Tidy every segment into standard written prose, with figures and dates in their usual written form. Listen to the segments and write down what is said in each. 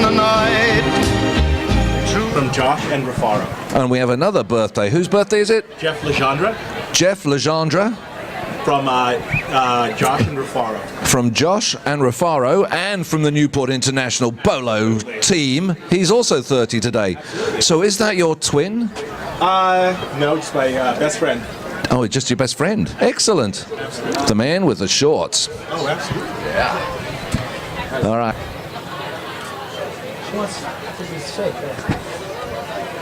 the night. From Josh and Rafaro. And we have another birthday. Whose birthday is it? Jeff Legendre. Jeff Legendre. From Josh and Rafaro. From Josh and Rafaro, and from the Newport International Polo team. He's also 30 today. So is that your twin? No, it's my best friend. Oh, it's just your best friend. Excellent. Absolutely. The man with the shorts. Oh, absolutely. Yeah. All right.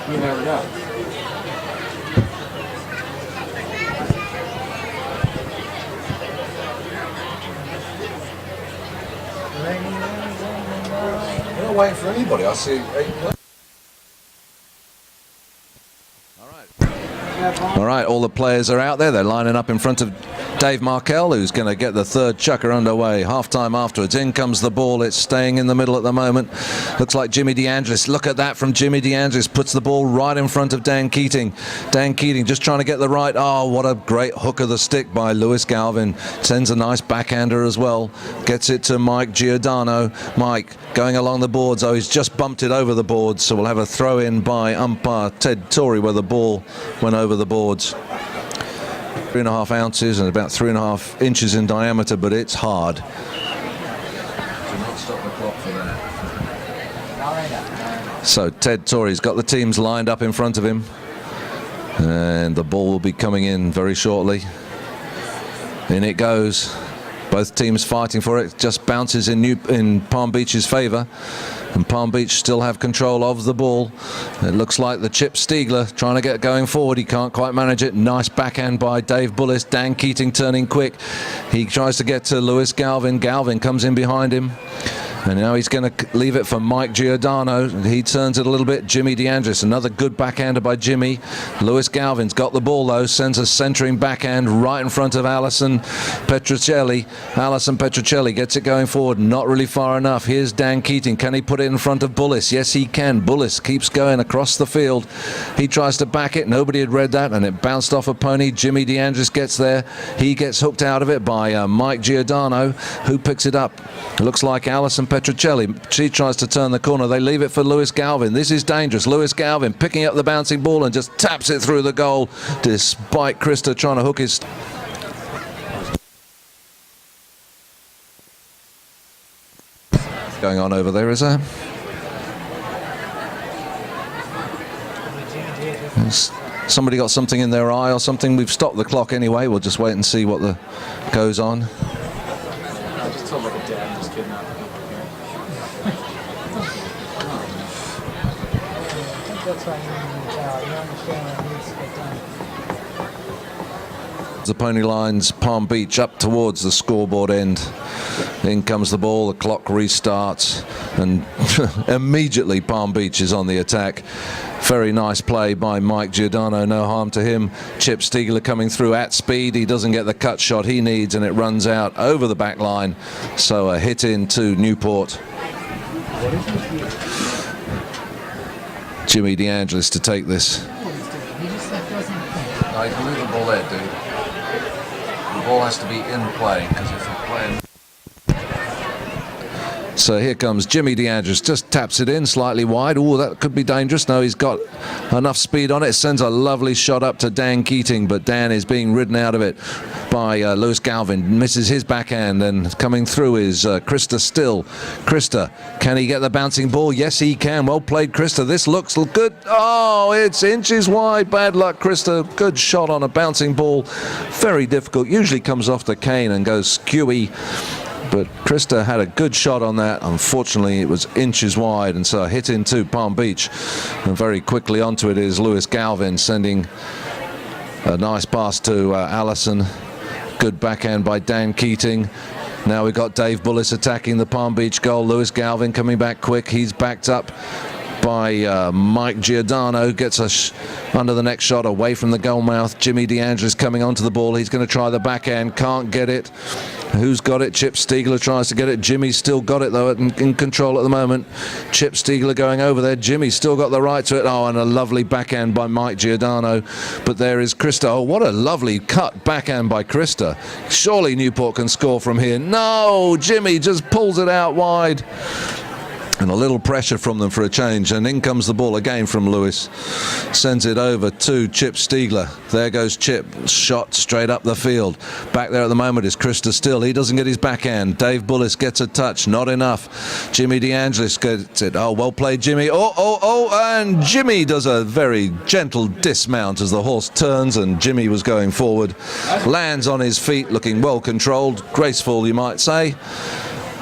You never know. I'm not waiting for anybody. I see. All right, all the players are out there. They're lining up in front of Dave Markell, who's going to get the third chukker underway. Half-time afterwards. In comes the ball. It's staying in the middle at the moment. Looks like Jimmy DeAngelis. Look at that from Jimmy DeAngelis. Puts the ball right in front of Dan Keating. Dan Keating just trying to get the right. Oh, what a great hook of the stick by Lewis Galvin. Sends a nice backhander as well. Gets it to Mike Giordano. Mike going along the boards. Oh, he's just bumped it over the boards. So we'll have a throw in by umpire Ted Torrey where the ball went over the boards. 3.5 ounces and about 3.5 inches in diameter, but it's hard. Do not stop the clock for that. So Ted Torrey's got the teams lined up in front of him, and the ball will be coming in very shortly. In it goes. Both teams fighting for it. Just bounces in Palm Beach's favor. And Palm Beach still have control of the ball. It looks like the Chip Stiegler trying to get going forward. He can't quite manage it. Nice backhand by Dave Bullis. Dan Keating turning quick. He tries to get to Lewis Galvin. Galvin comes in behind him. And now he's going to leave it for Mike Giordano. He turns it a little bit. Jimmy DeAndres, another good backhander by Jimmy. Lewis Galvin's got the ball, though. Sends a centering backhand right in front of Alison Petruccelli. Alison Petruccelli gets it going forward. Not really far enough. Here's Dan Keating. Can he put it in front of Bullis? Yes, he can. Bullis keeps going across the field. He tries to back it. Nobody had read that, and it bounced off a pony. Jimmy DeAndres gets there. He gets hooked out of it by Mike Giordano, who picks it up. It looks like Alison Petruccelli. She tries to turn the corner. They leave it for Lewis Galvin. This is dangerous. Lewis Galvin picking up the bouncing ball and just taps it through the goal, despite Krista trying to hook his... Going on over there, is there? Somebody got something in their eye or something. We've stopped the clock anyway. We'll just wait and see what goes on. I just told like a dad just kidnapped me. That's why you understand what needs to get done. The pony lines Palm Beach up towards the scoreboard end. In comes the ball, the clock restarts, and immediately Palm Beach is on the attack. Very nice play by Mike Giordano, no harm to him. Chip Stiegler coming through at speed. He doesn't get the cut shot he needs, and it runs out over the back line. So a hit into Newport. Jimmy DeAngelis to take this. He just doesn't think. No, you can move the ball there, dude. The ball has to be in play, because if you're playing... So here comes Jimmy DeAndres, just taps it in slightly wide. Oh, that could be dangerous. No, he's got enough speed on it. Sends a lovely shot up to Dan Keating, but Dan is being ridden out of it by Lewis Galvin. Misses his backhand, and coming through is Krista Still. Krista, can he get the bouncing ball? Yes, he can. Well played, Krista. This looks good. Oh, it's inches wide. Bad luck, Krista. Good shot on a bouncing ball. Very difficult. Usually comes off the cane and goes skewy. But Krista had a good shot on that. Unfortunately, it was inches wide, and so a hit into Palm Beach. And very quickly onto it is Lewis Galvin, sending a nice pass to Allison. Good backhand by Dan Keating. Now we've got Dave Bullis attacking the Palm Beach goal. Lewis Galvin coming back quick. He's backed up by Mike Giordano. Gets a under the next shot away from the goal mouth. Jimmy DeAndres coming onto the ball. He's going to try the backhand. Can't get it. Who's got it? Chip Stiegler tries to get it. Jimmy's still got it, though, in control at the moment. Chip Stiegler going over there. Jimmy's still got the right to it. Oh, and a lovely backhand by Mike Giordano. But there is Krista. Oh, what a lovely cut backhand by Krista. Surely Newport can score from here. No, Jimmy just pulls it out wide. And a little pressure from them for a change, and in comes the ball again from Lewis. Sends it over to Chip Stiegler. There goes Chip, shot straight up the field. Back there at the moment is Krista Still. He doesn't get his backhand. Dave Bullis gets a touch, not enough. Jimmy DeAngelis gets it. Oh, well played, Jimmy. And Jimmy does a very gentle dismount as the horse turns, and Jimmy was going forward. Lands on his feet, looking well controlled, graceful, you might say.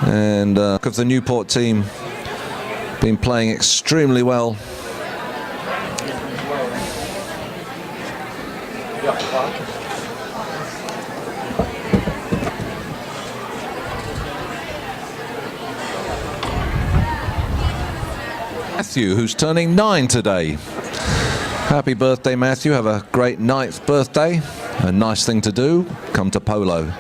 And of the Newport team, been playing extremely well. Matthew, who's turning 9 today. Happy birthday, Matthew. Have a great 9th birthday. A nice thing to do. Come to polo.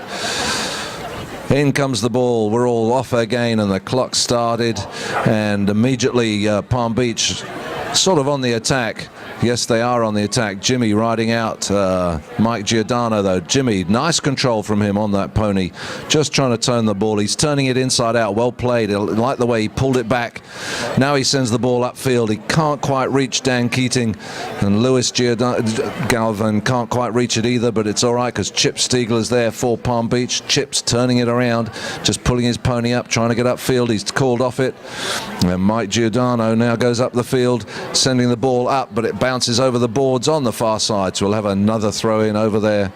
In comes the ball. We're all off again, and the clock started, and immediately Palm Beach sort of on the attack. Yes, they are on the attack. Jimmy riding out Mike Giordano, though. Jimmy, nice control from him on that pony. Just trying to turn the ball. He's turning it inside out. Well played. I like the way he pulled it back. Now he sends the ball upfield. He can't quite reach Dan Keating, and Lewis Galvin can't quite reach it either, but it's all right because Chip Stiegler's there for Palm Beach. Chip's turning it around, just pulling his pony up, trying to get upfield. He's called off it. And Mike Giordano now goes up the field, sending the ball up, but it bounces over the boards on the far side, so we'll have another throw in over there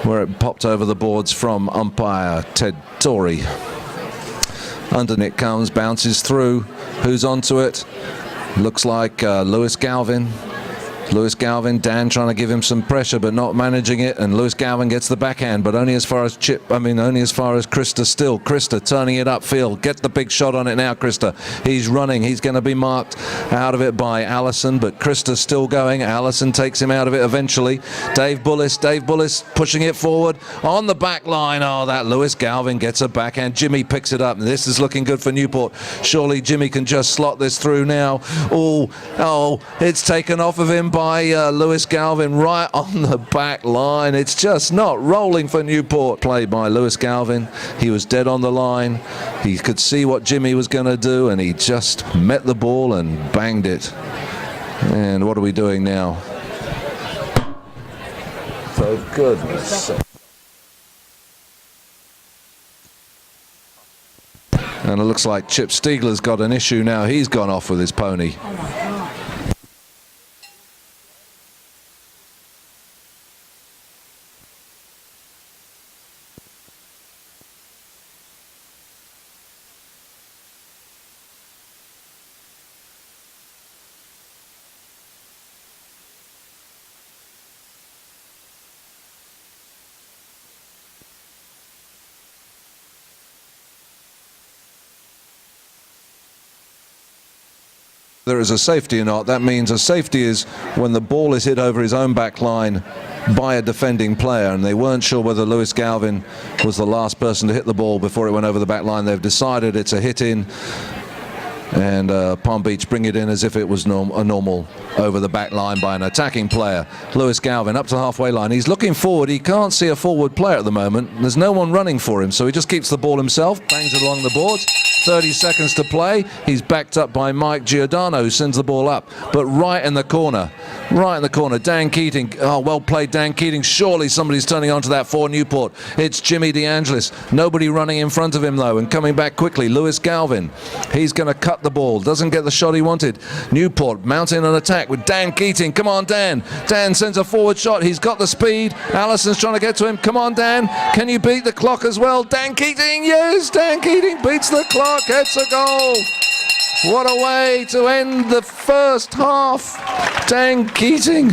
where it popped over the boards from umpire Ted Torrey. Underneath it comes, bounces through. Who's onto it? Looks like Lewis Galvin. Lewis Galvin, Dan trying to give him some pressure but not managing it, and Lewis Galvin gets the backhand, but only as far as only as far as Krista Still. Krista turning it upfield. Get the big shot on it now, Krista. He's running. He's going to be marked out of it by Allison, but Krista's still going. Allison takes him out of it eventually. Dave Bullis pushing it forward on the back line. Oh, that Lewis Galvin gets a backhand. Jimmy picks it up, and this is looking good for Newport. Surely Jimmy can just slot this through now. Oh, it's taken off of him by Lewis Galvin right on the back line. It's just not rolling for Newport. Played by Lewis Galvin. He was dead on the line. He could see what Jimmy was going to do, and he just met the ball and banged it. And what are we doing now? For goodness sake. And it looks like Chip Stiegler's got an issue now. He's gone off with his pony. There is a safety or not. That means a safety is when the ball is hit over his own back line by a defending player, and they weren't sure whether Lewis Galvin was the last person to hit the ball before it went over the back line. They've decided it's a hit in, and Palm Beach bring it in as if it was a normal over the back line by an attacking player. Lewis Galvin up to the halfway line. He's looking forward. He can't see a forward player at the moment. There's no one running for him, so he just keeps the ball himself, bangs it along the boards. 30 seconds to play. He's backed up by Mike Giordano, who sends the ball up, but right in the corner. Dan Keating. Oh, well played, Dan Keating. Surely somebody's turning onto that for Newport. It's Jimmy DeAngelis. Nobody running in front of him, though, and coming back quickly. Lewis Galvin. He's going to cut the ball. Doesn't get the shot he wanted. Newport mounting an attack with Dan Keating. Come on, Dan. Dan sends a forward shot. He's got the speed. Allison's trying to get to him. Come on, Dan. Can you beat the clock as well? Dan Keating. Yes, Dan Keating beats the clock. It's a goal. What a way to end the first half. Dan Keating.